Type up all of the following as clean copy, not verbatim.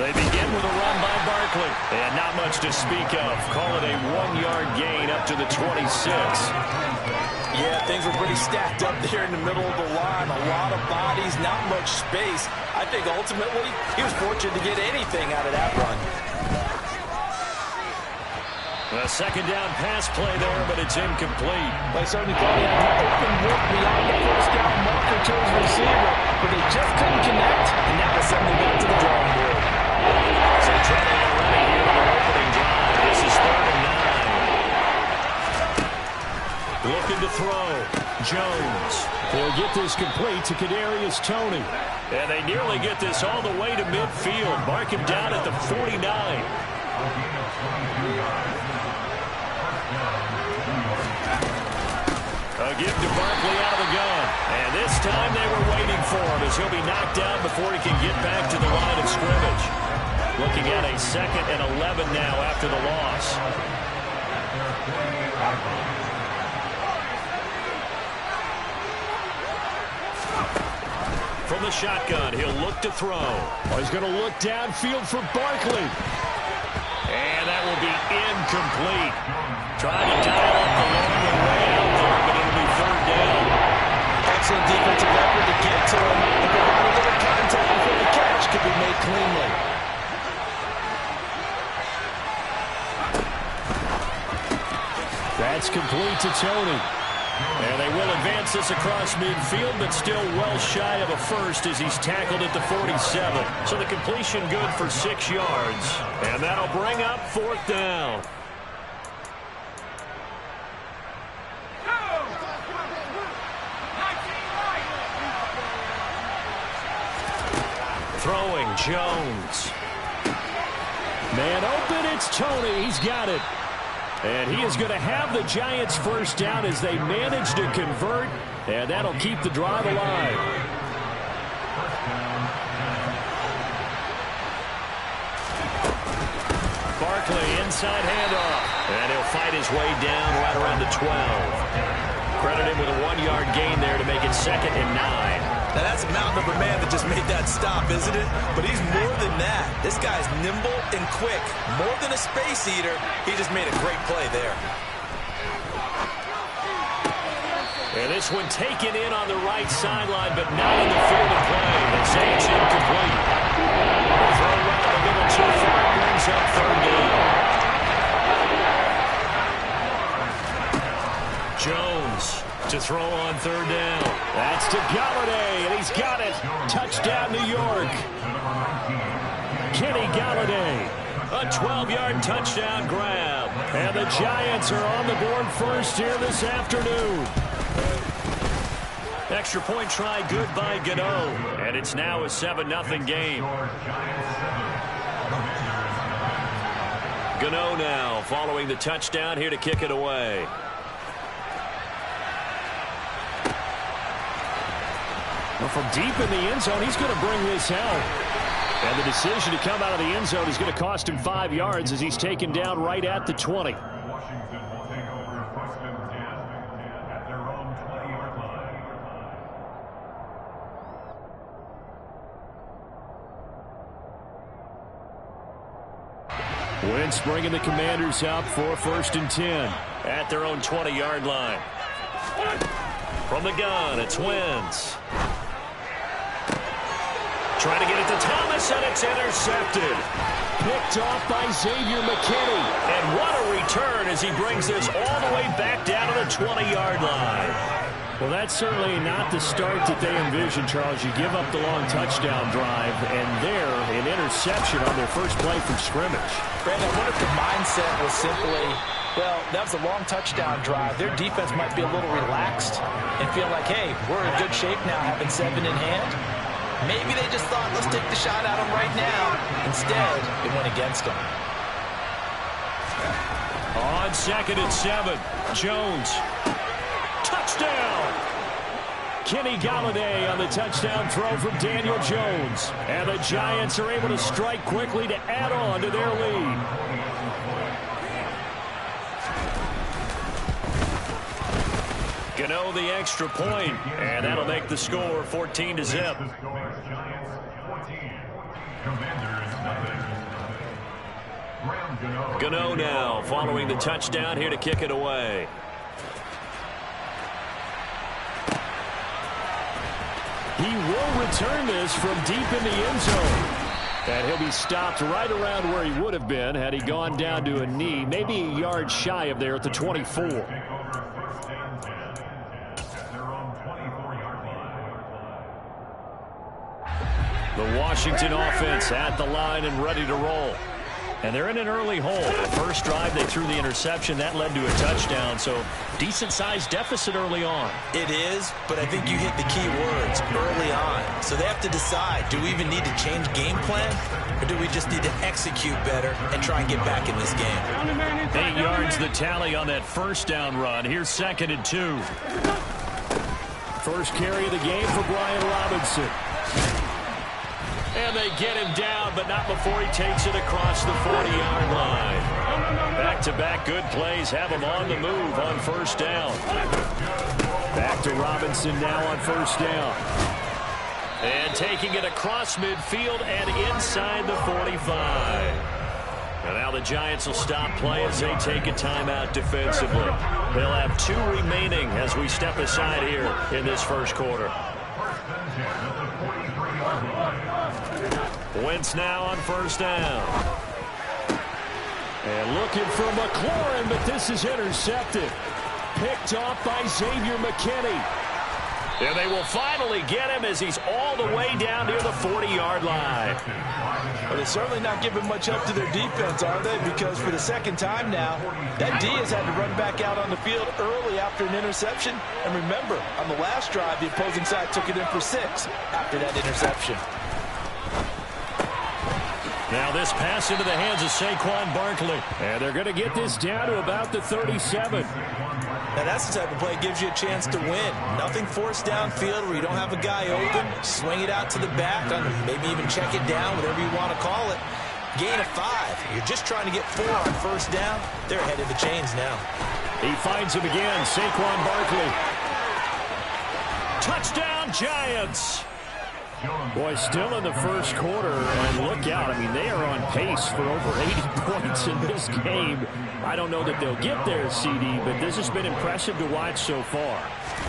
They begin with a run by Barkley. And not much to speak of. Call it a 1-yard gain up to the 26. Yeah, things were pretty stacked up there in the middle of the line. A lot of bodies, not much space. I think ultimately he was fortunate to get anything out of that run. A second down pass play there, but it's incomplete. They certainly probably had an open look beyond the first down marker to his receiver, but they just couldn't connect, and that was something back to the drawing board. So trying to get ready here on their opening drive. This is 3rd and 9. Looking to throw. Jones. They'll get this complete to Kadarius Toney. And they nearly get this all the way to midfield. Mark him down at the 49. A give to Barkley out of the gun. And this time they were waiting for him as he'll be knocked down before he can get back to the line of scrimmage. Looking at a 2nd and 11 now after the loss. From the shotgun, he'll look to throw. Oh, he's going to look downfield for Barkley. And that will be incomplete. Trying to dial up the long way out there, but it'll be 3rd down. Excellent defensive effort to get to him and provide a little contact before the catch could be made cleanly. That's complete to Toney. And they will advance this across midfield, but still well shy of a first as he's tackled at the 47. So the completion good for 6 yards. And that'll bring up 4th down. Throwing, Jones. Man open, it's Toney. He's got it. And he is going to have the Giants' first down as they manage to convert, and that'll keep the drive alive. Barkley inside handoff, and he'll fight his way down right around the 12. Credit him with a 1-yard gain there to make it 2nd and 9. Now that's a mountain of a man that just made that stop, isn't it? But he's more than that. This guy's nimble and quick. More than a space eater, he just made a great play there. And this one taken in on the right sideline, but not in the field of play. They say it's incomplete. The throw around the middle too far brings up 3rd down. Jones to throw on 3rd down. That's to Golladay, and he's got it. Touchdown, New York. Kenny Golladay. A 12-yard touchdown grab. And the Giants are on the board first here this afternoon. Extra point try good by Gano. And it's now a 7-0 game. Gano now following the touchdown here to kick it away. Well, from deep in the end zone, he's going to bring this out. And the decision to come out of the end zone is going to cost him 5 yards as he's taken down right at the 20. Washington will take over 1st and 10 at their own 20-yard line. Wentz bringing the Commanders up for 1st and 10. At their own 20-yard line. From the gun, it's Wentz. Trying to get it to Thomas, and it's intercepted. Picked off by Xavier McKinney. And what a return as he brings this all the way back down to the 20-yard line. Well, that's certainly not the start that they envisioned, Charles. You give up the long touchdown drive, and there, an interception on their first play from scrimmage. Brandon, I wonder if the mindset was simply, well, that was a long touchdown drive. Their defense might be a little relaxed and feel like, hey, we're in good shape now, having 7 in hand. Maybe they just thought, let's take the shot at him right now. Instead, it went against them. On 2nd and 7, Jones. Touchdown! Kenny Golladay on the touchdown throw from Daniel Jones. And the Giants are able to strike quickly to add on to their lead. Gano the extra point, and that'll make the score 14-0. Giants 14, Commanders nothing. Gano now following the touchdown here to kick it away. He will return this from deep in the end zone. And he'll be stopped right around where he would have been had he gone down to a knee, maybe a yard shy of there at the 24. The Washington offense at the line and ready to roll. And they're in an early hole. The first drive, they threw the interception. That led to a touchdown, so decent-sized deficit early on. It is, but I think you hit the key words, early on. So they have to decide, do we even need to change game plan, or do we just need to execute better and try and get back in this game? 8 yards the tally on that first down run. Here's 2nd and 2. First carry of the game for Brian Robinson. And they get him down, but not before he takes it across the 40-yard line. Back-to-back good plays have him on the move on first down. Back to Robinson now on first down. And taking it across midfield and inside the 45. And now the Giants will stop play as they take a timeout defensively. They'll have 2 remaining as we step aside here in this first quarter. Wentz now on first down. And looking for McLaurin, but this is intercepted. Picked off by Xavier McKinney. And they will finally get him as he's all the way down near the 40-yard line. Well, they're certainly not giving much help to their defense, are they? Because for the second time now, that D has had to run back out on the field early after an interception. And remember, on the last drive, the opposing side took it in for 6 after that interception. Now this pass into the hands of Saquon Barkley. And they're going to get this down to about the 37. Now that's the type of play that gives you a chance to win. Nothing forced downfield where you don't have a guy open. Swing it out to the back, maybe even check it down, whatever you want to call it. Gain of 5. You're just trying to get 4 on first down. They're ahead of the chains now. He finds him again, Saquon Barkley. Touchdown, Giants! Boy, still in the first quarter, and look out. I mean, they are on pace for over 80 points in this game. I don't know that they'll get there, CD, but this has been impressive to watch so far.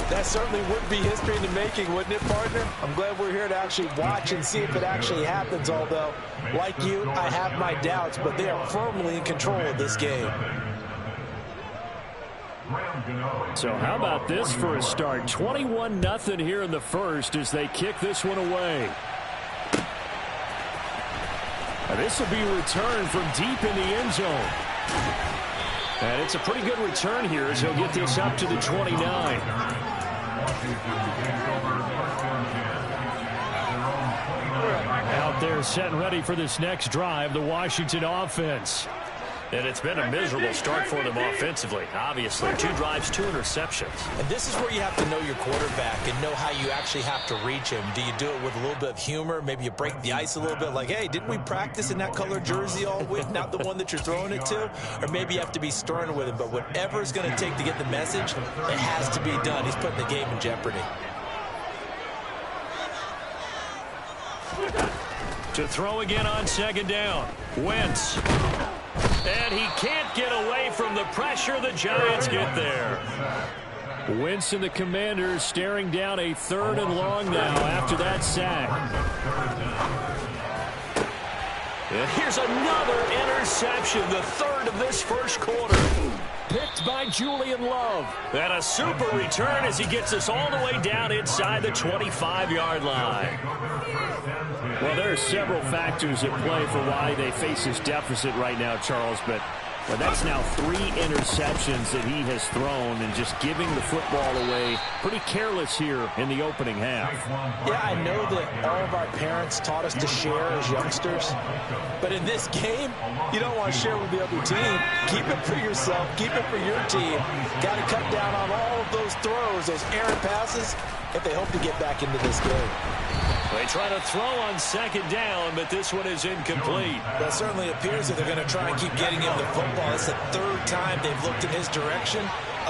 That certainly would be history in the making, wouldn't it, partner? I'm glad we're here to actually watch and see if it actually happens, although, like you, I have my doubts, but they are firmly in control of this game. So how about this for a start? 21-0 here in the first as they kick this one away. Now this will be returned from deep in the end zone. And it's a pretty good return here as he'll get this up to the 29. Out there set and ready for this next drive, the Washington offense. And it's been a miserable start for them offensively, obviously. 2 drives, 2 interceptions. And this is where you have to know your quarterback and know how you actually have to reach him. Do you do it with a little bit of humor? Maybe you break the ice a little bit like, hey, didn't we practice in that color jersey all week, not the one that you're throwing it to? Or maybe you have to be stern with him. But whatever it's going to take to get the message, it has to be done. He's putting the game in jeopardy. To throw again on second down. Wentz. And he can't get away from the pressure. The Giants get there. Wentz and the Commanders staring down a 3rd and long now after that sack. And here's another interception, the 3rd of this first quarter. Picked by Julian Love. And a super return as he gets us all the way down inside the 25-yard line. Well, there are several factors at play for why they face this deficit right now, Charles, but that's now 3 interceptions that he has thrown and just giving the football away pretty careless here in the opening half. Yeah, I know that all of our parents taught us to share as youngsters, but in this game, you don't want to share with the other team. Keep it for yourself. Keep it for your team. Got to cut down on all of those throws, those errant passes, if they hope to get back into this game. They try to throw on second down, but this one is incomplete. That certainly appears that they're going to try and keep getting him the football. It's the 3rd time they've looked in his direction.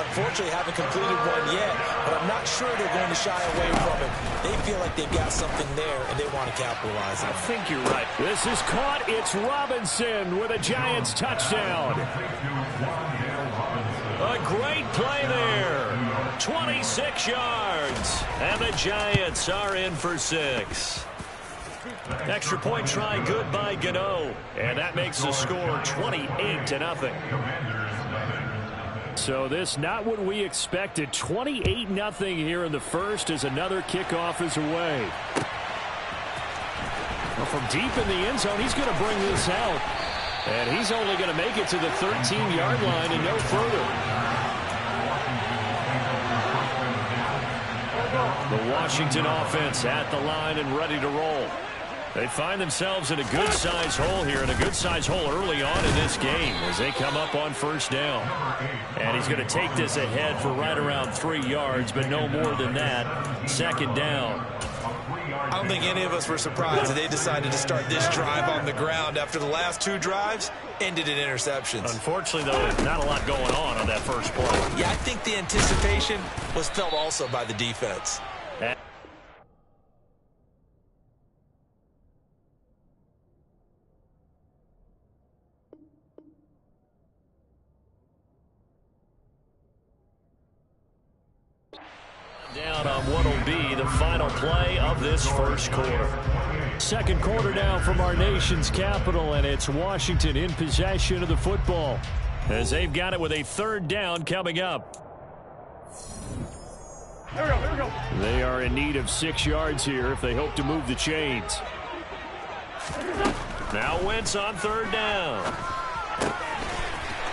unfortunately haven't completed one yet, but I'm not sure they're going to shy away from it. They feel like they've got something there, and they want to capitalize on it. I think you're right. This is caught. It's Robinson with a Giants touchdown. A great play there. 26 yards. And the Giants are in for 6. Extra point try good by Gano. And that makes the score 28-0. So this not what we expected. 28-0 here in the first as another kickoff is away. Well, from deep in the end zone, he's going to bring this out. And he's only going to make it to the 13-yard line and no further. The Washington offense at the line and ready to roll. They find themselves in a good-sized hole here, and a good-sized hole early on in this game as they come up on first down. And he's going to take this ahead for right around 3 yards, but no more than that. Second down. I don't think any of us were surprised that they decided to start this drive on the ground after the last 2 drives ended in interceptions. Unfortunately, though, not a lot going on that first play. Yeah, I think the anticipation was felt also by the defense. Down on what will be the final play of this first quarter. Second quarter now from our nation's capital, and it's Washington in possession of the football as they've got it with a third down coming up. Here we go. They are in need of 6 yards here if they hope to move the chains. Now Wentz on third down.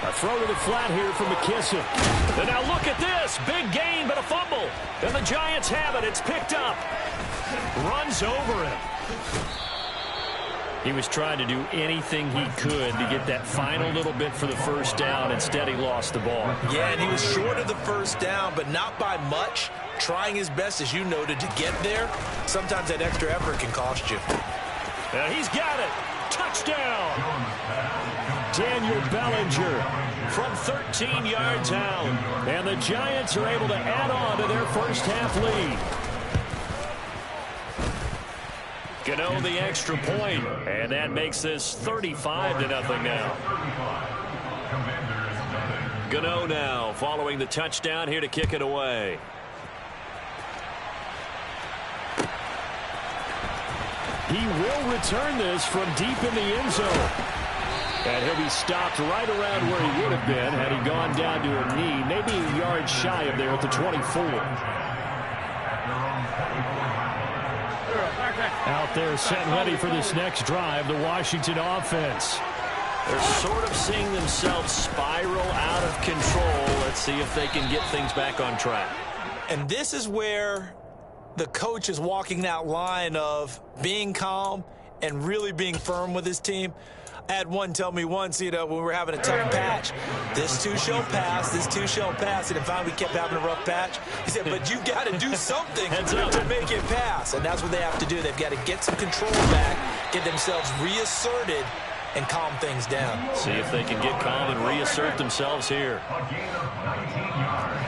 A throw to the flat here from McKissick. And now look at this. Big gain, but a fumble. And the Giants have it. It's picked up. Runs over him. He was trying to do anything he could to get that final little bit for the first down. Instead, he lost the ball. Yeah, and he was short of the first down, but not by much. Trying his best, as you noted, to get there. Sometimes that extra effort can cost you. And he's got it. Touchdown. Daniel Bellinger From 13 yards out. And the Giants are able to add on to their first half lead. Gano the extra point, and that makes this 35-0 now. Gano now following the touchdown here to kick it away. He will return this from deep in the end zone. And he'll be stopped right around where he would have been had he gone down to a knee, maybe a yard shy of there at the 24. Out there set ready for this next drive, the Washington offense. They're sort of seeing themselves spiral out of control. Let's see if they can get things back on track. And this is where the coach is walking that line of being calm and really being firm with his team. I had one tell me once, when we were having a tough patch, this too shall pass, this too shall pass. And finally we kept having a rough patch. He said, but you got to do something to make it pass. And that's what they have to do. They've got to get some control back, get themselves reasserted, and calm things down. See if they can get calm and reassert themselves here. A gain of 19 yards.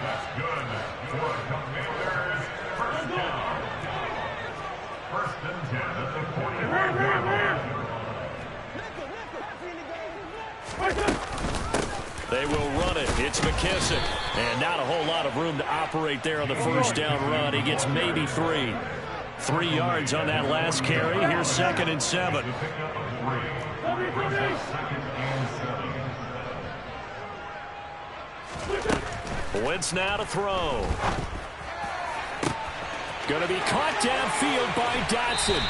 That's good for Commanders. First down. First and 10 at the 41-yard line. They will run it. It's McKissick. And not a whole lot of room to operate there on the first down run. He gets maybe 3. 3 yards on that last carry. Here's 2nd and 7. Wentz now to throw. Going to be caught downfield by Dotson.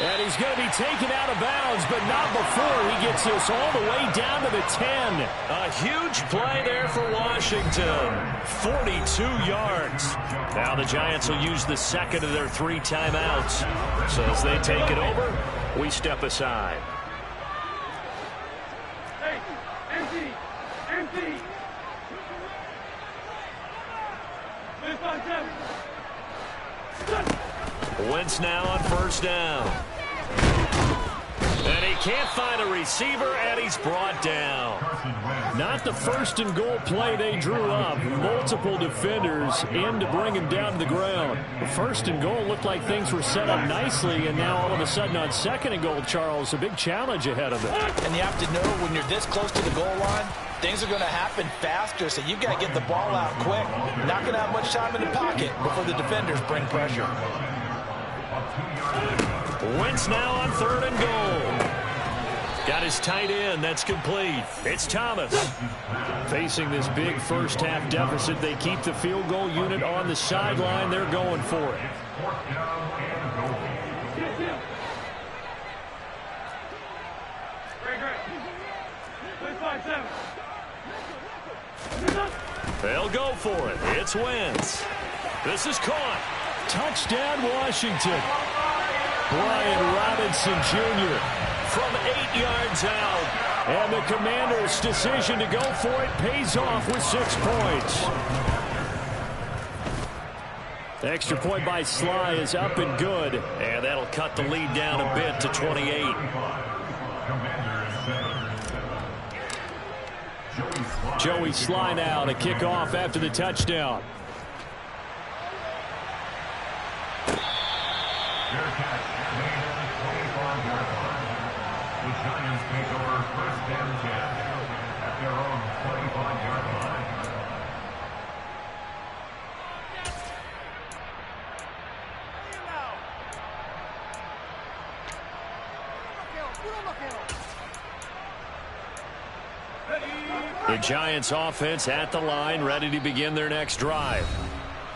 And he's going to be taken out of bounds, but not before he gets this all the way down to the 10. A huge play there for Washington. 42 yards. Now the Giants will use the second of their 3 timeouts. So as they take it over, we step aside. Hey, empty. Wentz now on first down. And he can't find a receiver, and he's brought down. Not the first and goal play they drew up. Multiple defenders in to bring him down to the ground. The first and goal looked like things were set up nicely, and now all of a sudden on second and goal, Charles, a big challenge ahead of it. And you have to know when you're this close to the goal line, things are going to happen faster, so you've got to get the ball out quick. Not going to have much time in the pocket before the defenders bring pressure. Wentz now on third and goal. Got his tight end. That's complete. It's Thomas. Facing this big first-half deficit, they keep the field goal unit on the sideline. They're going for it. They'll go for it. It's Wentz. This is caught. Touchdown, Washington. Brian Robinson Jr. from 8 yards out. And the Commanders' decision to go for it pays off with 6 points. The extra point by Sly is up and good. And that'll cut the lead down a bit to 28. Joey Sly now to kick off after the touchdown. The Giants offense at the line, ready to begin their next drive.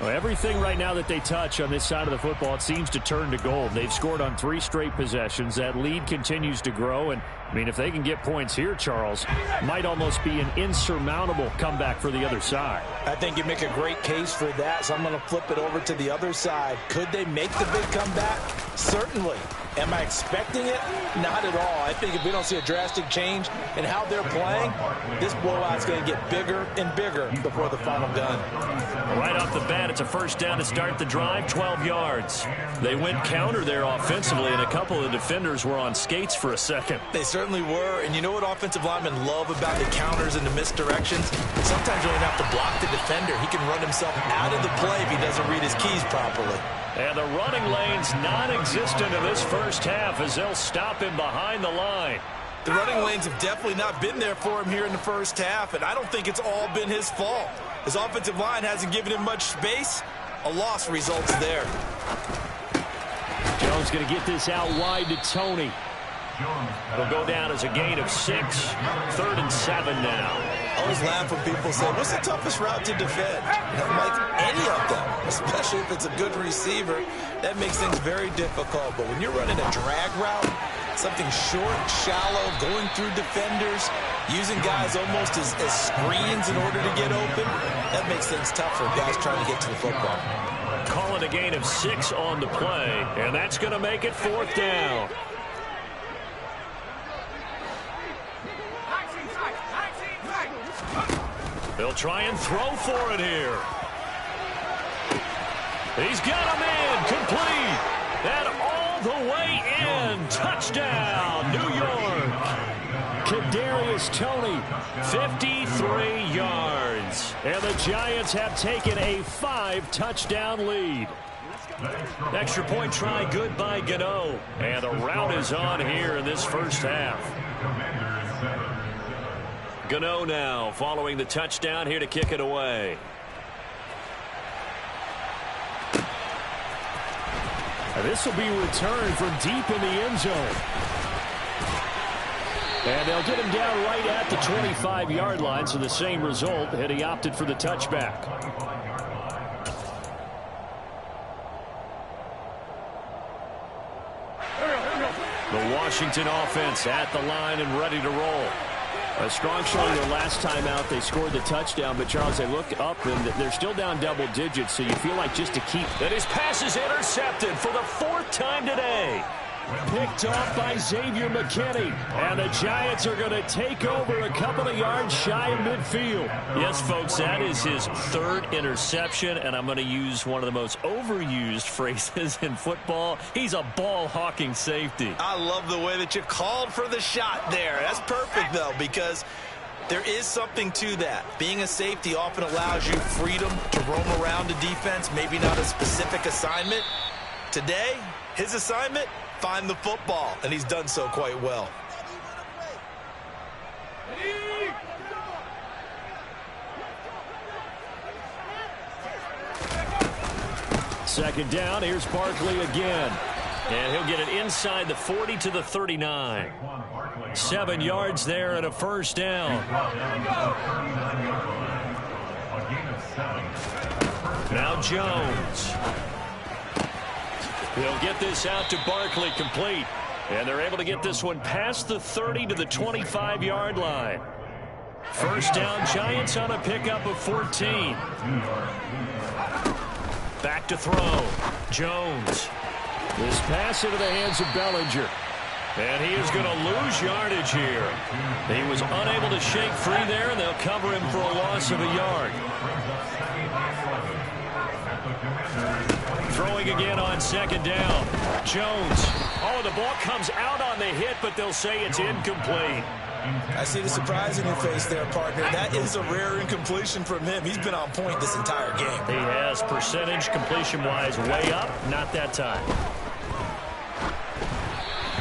Well, everything right now that they touch on this side of the football, it seems to turn to gold. They've scored on 3 straight possessions. That lead continues to grow. And, I mean, if they can get points here, Charles, might almost be an insurmountable comeback for the other side. I think you make a great case for that, so I'm going to flip it over to the other side. Could they make the big comeback? Certainly. Am I expecting it? Not at all. I think if we don't see a drastic change in how they're playing, this blowout's going to get bigger and bigger before the final gun. Right off the bat, it's a first down to start the drive, 12 yards. They went counter there offensively, and a couple of defenders were on skates for a second. They certainly were, and you know what offensive linemen love about the counters and the misdirections? Sometimes you don't have to block the defender. He can run himself out of the play if he doesn't read his keys properly. And the running lane's non-existent in this first half as they'll stop him behind the line. The running lanes have definitely not been there for him here in the first half, and I don't think it's all been his fault. His offensive line hasn't given him much space. A loss results there. Jones going to get this out wide to Tony. It'll go down as a gain of 6. 3rd and 7 now. I always laugh when people say, what's the toughest route to defend? And I'm like, any of them, especially if it's a good receiver. That makes things very difficult. But when you're running a drag route, something short, shallow, going through defenders, using guys almost as screens in order to get open, that makes things tough for guys trying to get to the football. Calling a gain of 6 on the play, and that's going to make it 4th down. They'll try and throw for it here. He's got a man complete. And all the way in. Touchdown, New York. Kadarius Toney, 53 yards. And the Giants have taken a 5-touchdown lead. Extra point try good by Gano. And the route is on here in this first half. Gano now following the touchdown here to kick it away. This will be returned from deep in the end zone. And they'll get him down right at the 25-yard line, so the same result, and he opted for the touchback. The Washington offense at the line and ready to roll. A strong showing their last time out. They scored the touchdown, but Charles, they look up and they're still down double digits, so you feel like just to keep. And his pass is intercepted for the 4th time today. Picked off by Xavier McKinney. And the Giants are going to take over a couple of yards shy of midfield. Yes, folks, that is his third interception, and I'm going to use one of the most overused phrases in football. He's a ball-hawking safety. I love the way that you called for the shot there. That's perfect, though, because there is something to that. Being a safety often allows you freedom to roam around the defense, maybe not a specific assignment. Today, his assignment, find the football, and he's done so quite well. Second down, here's Barkley again. And he'll get it inside the 40 to the 39. 7 yards there and a first down. Now Jones. He'll get this out to Barkley, complete. And they're able to get this one past the 30 to the 25-yard line. First down, Giants on a pickup of 14. Back to throw. Jones. This pass into the hands of Bellinger. And he is going to lose yardage here. He was unable to shake free there, and they'll cover him for a loss of a yard. Throwing again on second down. Jones. Oh, the ball comes out on the hit, but they'll say it's incomplete. I see the surprise in your face there, partner. That is a rare incompletion from him. He's been on point this entire game. He has percentage completion-wise way up. Not that time.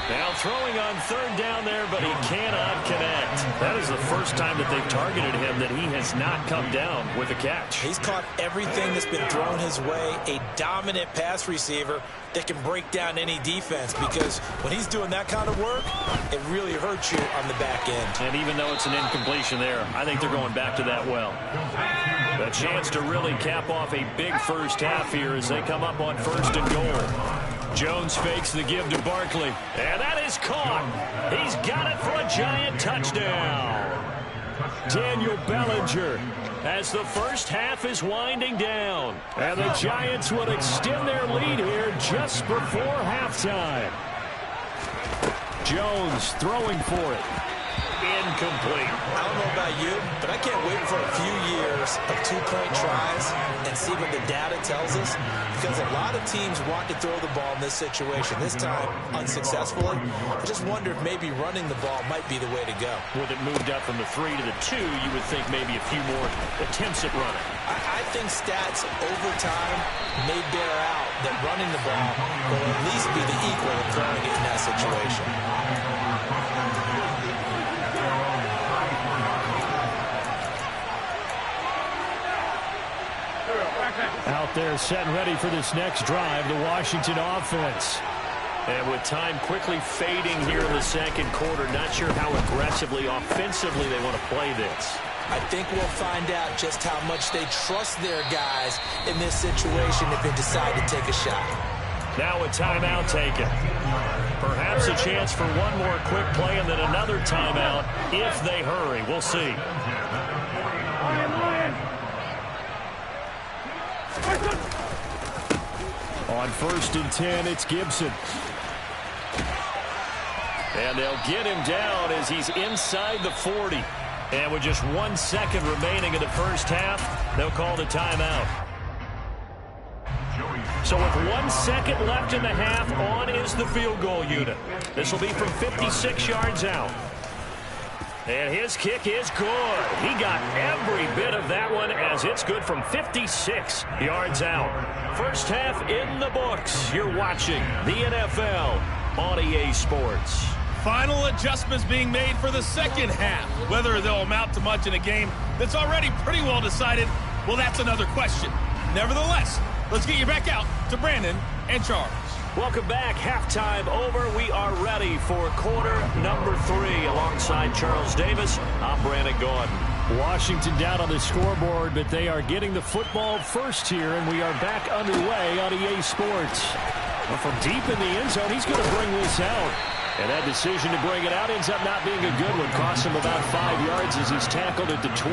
Now throwing on third down there, but he cannot connect. That is the first time that they've targeted him that he has not come down with a catch. He's caught everything that's been thrown his way. A dominant pass receiver that can break down any defense, because when he's doing that kind of work, it really hurts you on the back end. And even though it's an incompletion there, I think they're going back to that well. A chance to really cap off a big first half here as they come up on first and goal. Jones fakes the give to Barkley. And that is caught. He's got it for a Giant touchdown. Daniel Bellinger as the first half is winding down. And the Giants will extend their lead here just before halftime. Jones throwing for it. Incomplete. I don't know about you, but I can't wait for a few years of two-point tries and see what the data tells us, because a lot of teams want to throw the ball in this situation. This time, unsuccessfully. I just wonder if maybe running the ball might be the way to go. With it moved up from the 3 to the 2, you would think maybe a few more attempts at running. I think stats over time may bear out that running the ball will at least be the equal of throwing it in that situation. Out there set and ready for this next drive, the Washington offense. And with time quickly fading here in the second quarter, not sure how aggressively, offensively they want to play this. I think we'll find out just how much they trust their guys in this situation if they decide to take a shot. Now a timeout taken. Perhaps a chance for one more quick play and then another timeout if they hurry. We'll see. On first and 10, it's Gibson. And they'll get him down as he's inside the 40. And with just 1 second remaining in the first half, they'll call the timeout. So with 1 second left in the half, on is the field goal unit. This will be from 56 yards out. And his kick is good. He got every bit of that one as it's good from 56 yards out. First half in the books. You're watching the NFL on EA Sports. Final adjustments being made for the second half. Whether they'll amount to much in a game that's already pretty well decided, well, that's another question. Nevertheless, let's get you back out to Brandon and Charles. Welcome back. Halftime over. We are ready for quarter number 3. Alongside Charles Davis, I'm Brandon Gaudin. Washington down on the scoreboard, but they are getting the football first here, and we are back underway on EA Sports. Well, from deep in the end zone, he's going to bring this out. And that decision to bring it out ends up not being a good one. Cost him about 5 yards as he's tackled at the 20.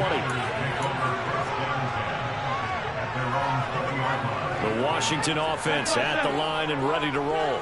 The Washington offense at the line and ready to roll.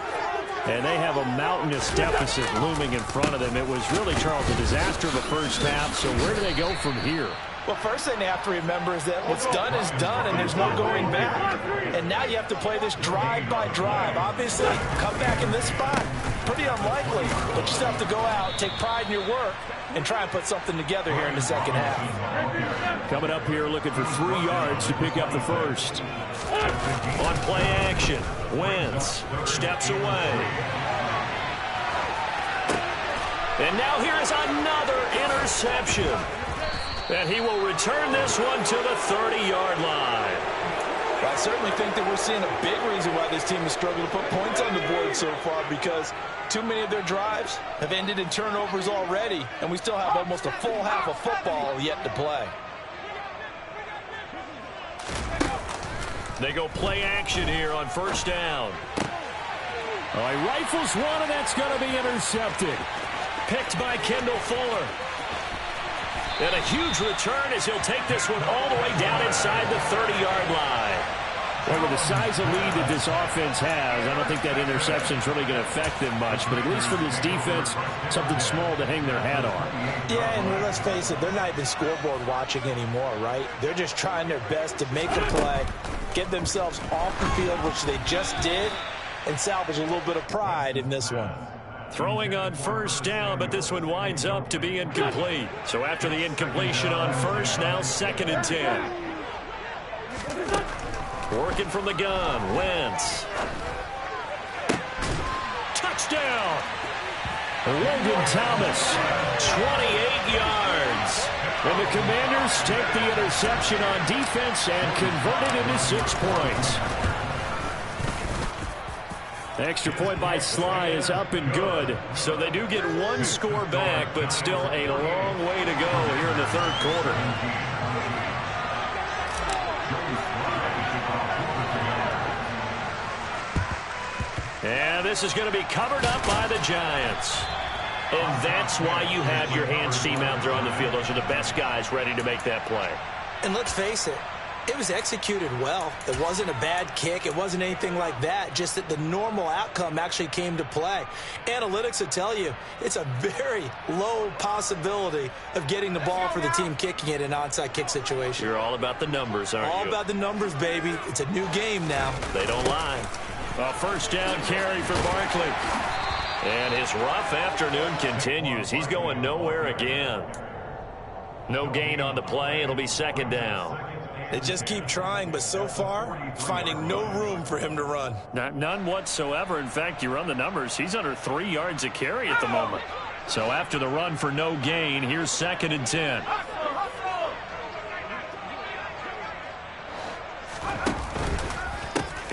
And they have a mountainous deficit looming in front of them. It was really, Charles, a disaster of the first half. So where do they go from here? Well, first thing they have to remember is that what's done is done, and there's no going back. And now you have to play this drive by drive. Obviously, come back in this spot, pretty unlikely. But you still have to go out, take pride in your work, and try and put something together here in the second half. Coming up here looking for 3 yards to pick up the first. On play action, Wentz steps away. And now here is another interception. And he will return this one to the 30-yard line. Well, I certainly think that we're seeing a big reason why this team has struggled to put points on the board so far, because too many of their drives have ended in turnovers already, and we still have almost a full half of football yet to play. They go play action here on first down. Oh, he rifles one, and that's going to be intercepted. Picked by Kendall Fuller. And a huge return as he'll take this one all the way down inside the 30-yard line. Well, with the size of lead that this offense has, I don't think that interception is really going to affect them much. But at least for this defense, something small to hang their hat on. Yeah, and let's face it, they're not even scoreboard watching anymore, right? They're just trying their best to make a play, get themselves off the field, which they just did, and salvage a little bit of pride in this one. Throwing on first down, but this one winds up to be incomplete. So after the incompletion on first, now 2nd and 10. Working from the gun, Wentz. Touchdown! Logan Thomas, 28 yards. And the Commanders take the interception on defense and convert it into 6 points. The extra point by Sly is up and good. So they do get 1 score back, but still a long way to go here in the 3rd quarter. And this is going to be covered up by the Giants. And that's why you have your hands team out there on the field. Those are the best guys ready to make that play. And let's face it, it was executed well. It wasn't a bad kick. It wasn't anything like that. Just that the normal outcome actually came to play. Analytics will tell you it's a very low possibility of getting the ball for the team kicking it in an onside kick situation. You're all about the numbers, aren't you? All about the numbers, baby. It's a new game now. They don't lie. A first down carry for Barkley. And his rough afternoon continues. He's going nowhere again. No gain on the play. It'll be 2nd down. They just keep trying, but so far, finding no room for him to run. None whatsoever. In fact, you run the numbers, he's under 3 yards a carry at the moment. So after the run for no gain, here's 2nd and 10.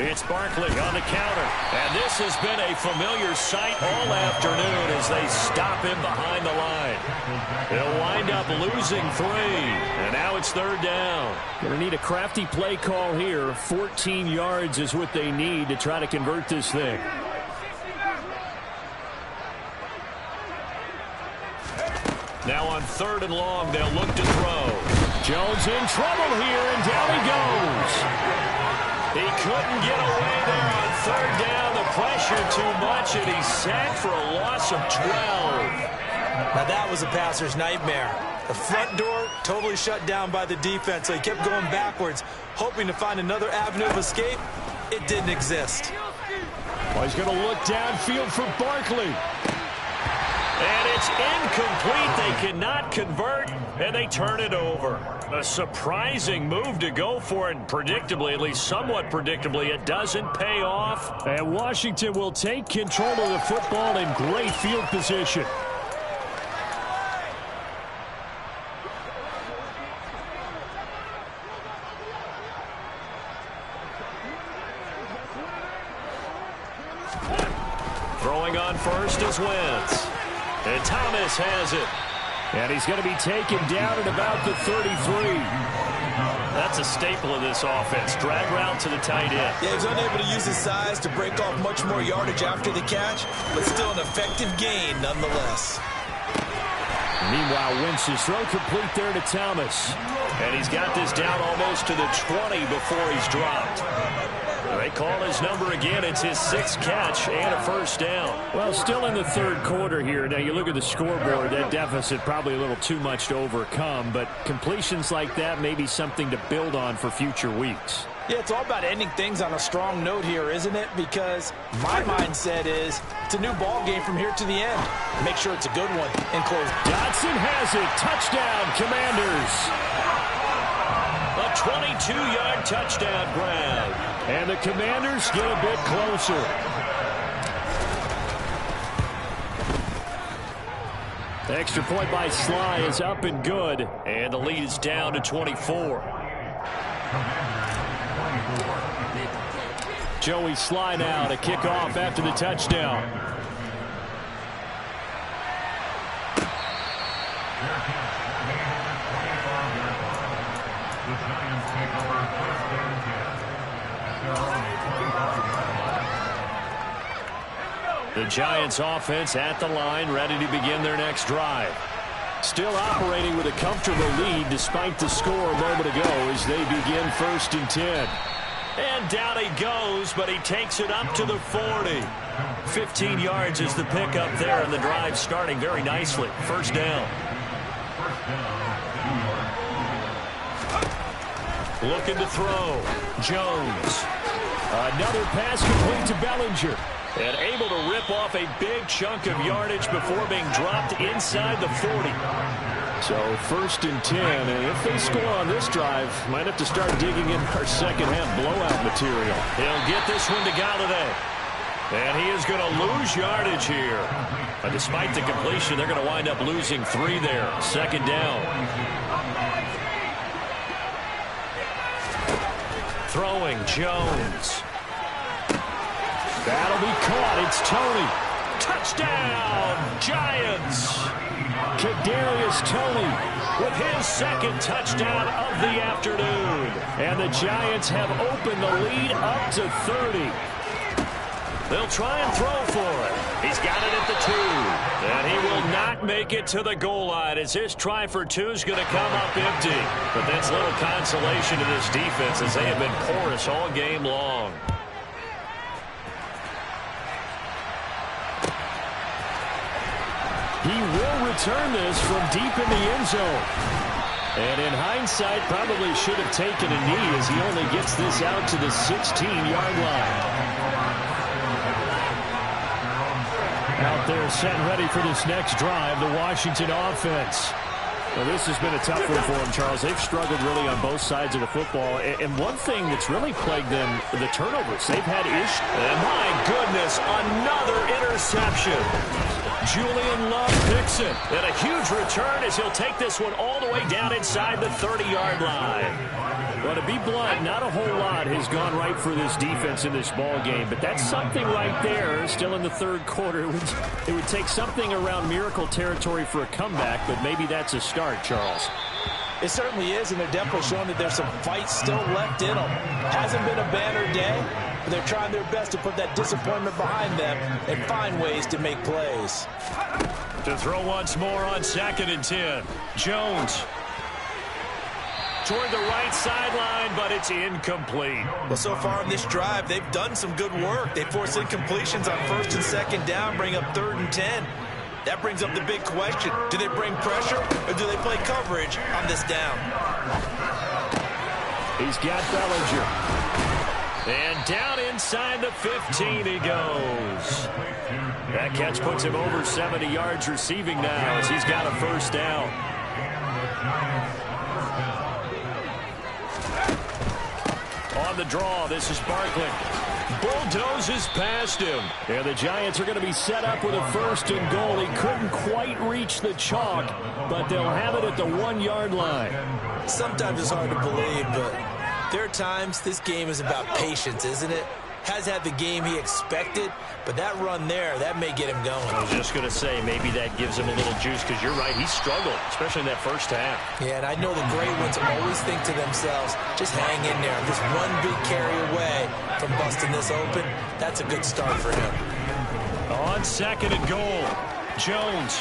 It's Barkley on the counter. And this has been a familiar sight all afternoon as they stop him behind the line. They'll wind up losing 3. And now it's 3rd down. Going to need a crafty play call here. 14 yards is what they need to try to convert this thing. Now on 3rd and long, they'll look to throw. Jones in trouble here, and down he goes. He couldn't get away there on 3rd down. The pressure too much, and he's sacked for a loss of 12. Now that was a passer's nightmare. The front door totally shut down by the defense, so he kept going backwards, hoping to find another avenue of escape. It didn't exist. Well, he's going to look downfield for Barkley. And it's incomplete. They cannot convert, and they turn it over. A surprising move to go for it, and predictably, at least somewhat predictably, it doesn't pay off. And Washington will take control of the football in great field position. Throwing on first is Wentz. And Thomas has it. And he's going to be taken down at about the 33. That's a staple of this offense. Drag route to the tight end. Yeah, he's unable to use his size to break off much more yardage after the catch, but still an effective gain nonetheless. Meanwhile, Wentz's throw complete there to Thomas. And he's got this down almost to the 20 before he's dropped. They call his number again. It's his 6th catch and a first down. Well, still in the third quarter here. Now, you look at the scoreboard, that deficit probably a little too much to overcome, but completions like that may be something to build on for future weeks. Yeah, it's all about ending things on a strong note here, isn't it? Because my mindset is it's a new ball game from here to the end. Make sure it's a good one and close. Dotson has it. Touchdown, Commanders. A 22-yard touchdown grab. And the Commanders get a bit closer. The extra point by Sly is up and good. And the lead is down to 24. Joey Sly now to kick off after the touchdown. The Giants offense at the line, ready to begin their next drive. Still operating with a comfortable lead despite the score a moment ago as they begin 1st and 10. And down he goes, but he takes it up to the 40. 15 yards is the pickup there, and the drive starting very nicely. First down. Looking to throw. Jones. Another pass complete to Bellinger. And able to rip off a big chunk of yardage before being dropped inside the 40. So 1st and 10, and if they score on this drive, might have to start digging in our second half blowout material. He'll get this one to Galladay. And he is going to lose yardage here. But despite the completion, they're going to wind up losing 3 there. Second down. Throwing Jones. That'll be caught. It's Toney. Touchdown, Giants. Kadarius Toney with his 2nd touchdown of the afternoon. And the Giants have opened the lead up to 30. They'll try and throw for it. He's got it at the 2. And he will not make it to the goal line as his try for 2 is going to come up empty. But that's little consolation to this defense as they have been porous all game long. He will return this from deep in the end zone. And in hindsight, probably should have taken a knee as he only gets this out to the 16-yard line. Out there set and ready for this next drive, the Washington offense. Well, this has been a tough one for them, Charles. They've struggled really on both sides of the football. And one thing that's really plagued them, the turnovers. They've had issues. And my goodness, another interception. Julian Love picks it. And a huge return as he'll take this one all the way down inside the 30-yard line. Well, to be blunt, not a whole lot has gone right for this defense in this ball game, but that's something right there. Still in the third quarter, it would take something around miracle territory for a comeback, but maybe that's a start, Charles. It certainly is, and they're definitely showing that there's some fight still left in them. Hasn't been a banner day, but they're trying their best to put that disappointment behind them and find ways to make plays. To throw once more on 2nd and 10. Jones. Toward the right sideline, but it's incomplete. Well, so far in this drive, they've done some good work. They force incompletions on 1st and 2nd down, bring up 3rd and 10. That brings up the big question. Do they bring pressure, or do they play coverage on this down? He's got Bellinger. And down inside the 15 he goes. That catch puts him over 70 yards receiving now as he's got a first down. On the draw, this is Barkley. Bulldozes past him. And the Giants are going to be set up with a 1st and goal. He couldn't quite reach the chalk, but they'll have it at the 1-yard line. Sometimes it's hard to believe, but there are times this game is about patience, isn't it? Has had the game he expected, but that run there, that may get him going. I was just going to say, maybe that gives him a little juice, because you're right, he struggled, especially in that first half. Yeah, and I know the great ones always think to themselves, just hang in there. Just one big carry away from busting this open. That's a good start for him. On 2nd and goal, Jones.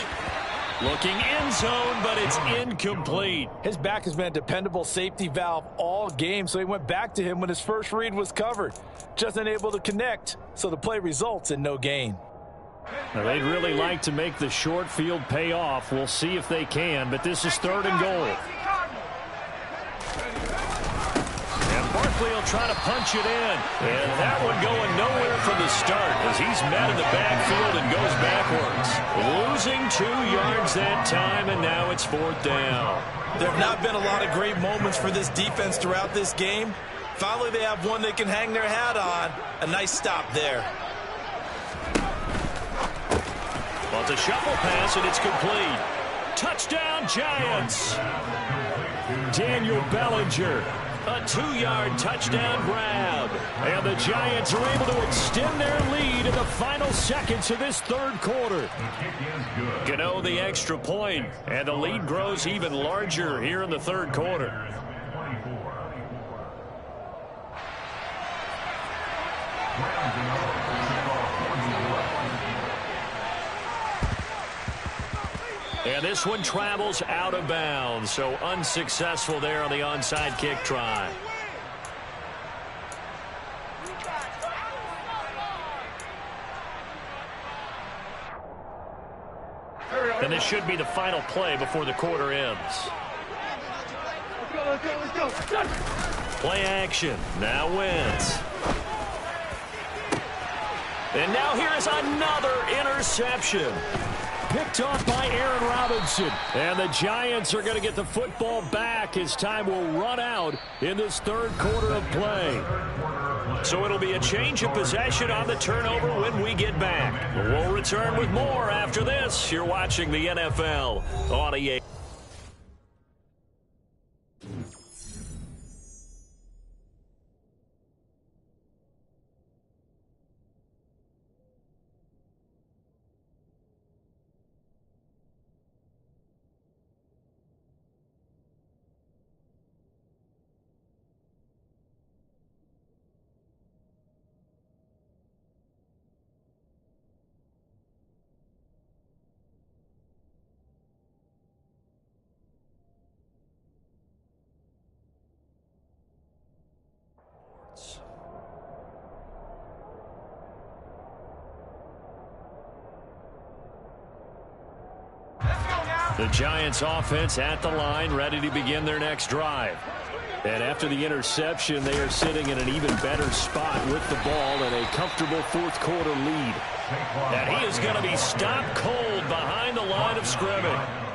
Looking end zone, but it's incomplete. His back has been a dependable safety valve all game, so he went back to him when his first read was covered. Just unable to connect, so the play results in no gain. Now, they'd really like to make the short field pay off. We'll see if they can, but this is 3rd and goal. And Barkley will try to punch it in. And that one going nowhere from the start as he's met in the backfield and goes backwards. Losing 2 yards that time, and now it's 4th down. There have not been a lot of great moments for this defense throughout this game. Finally, they have one they can hang their hat on. A nice stop there. Well, it's a shuffle pass, and it's complete. Touchdown, Giants. Daniel Bellinger. A 2-yard touchdown grab. And the Giants are able to extend their lead in the final seconds of this 3rd quarter. Gano the extra point, and the lead grows even larger here in the 3rd quarter. And this one travels out of bounds, so unsuccessful there on the onside kick try. And this should be the final play before the quarter ends. Play action. Now wins. And now here is another interception. Picked off by Aaron Robinson. And the Giants are going to get the football back as time will run out in this 3rd quarter of play. So it'll be a change of possession on the turnover when we get back. We'll return with more after this. You're watching the NFL on EA. The Giants offense at the line, ready to begin their next drive. And after the interception, they are sitting in an even better spot with the ball and a comfortable 4th quarter lead. And he is going to be stopped cold behind the line of scrimmage.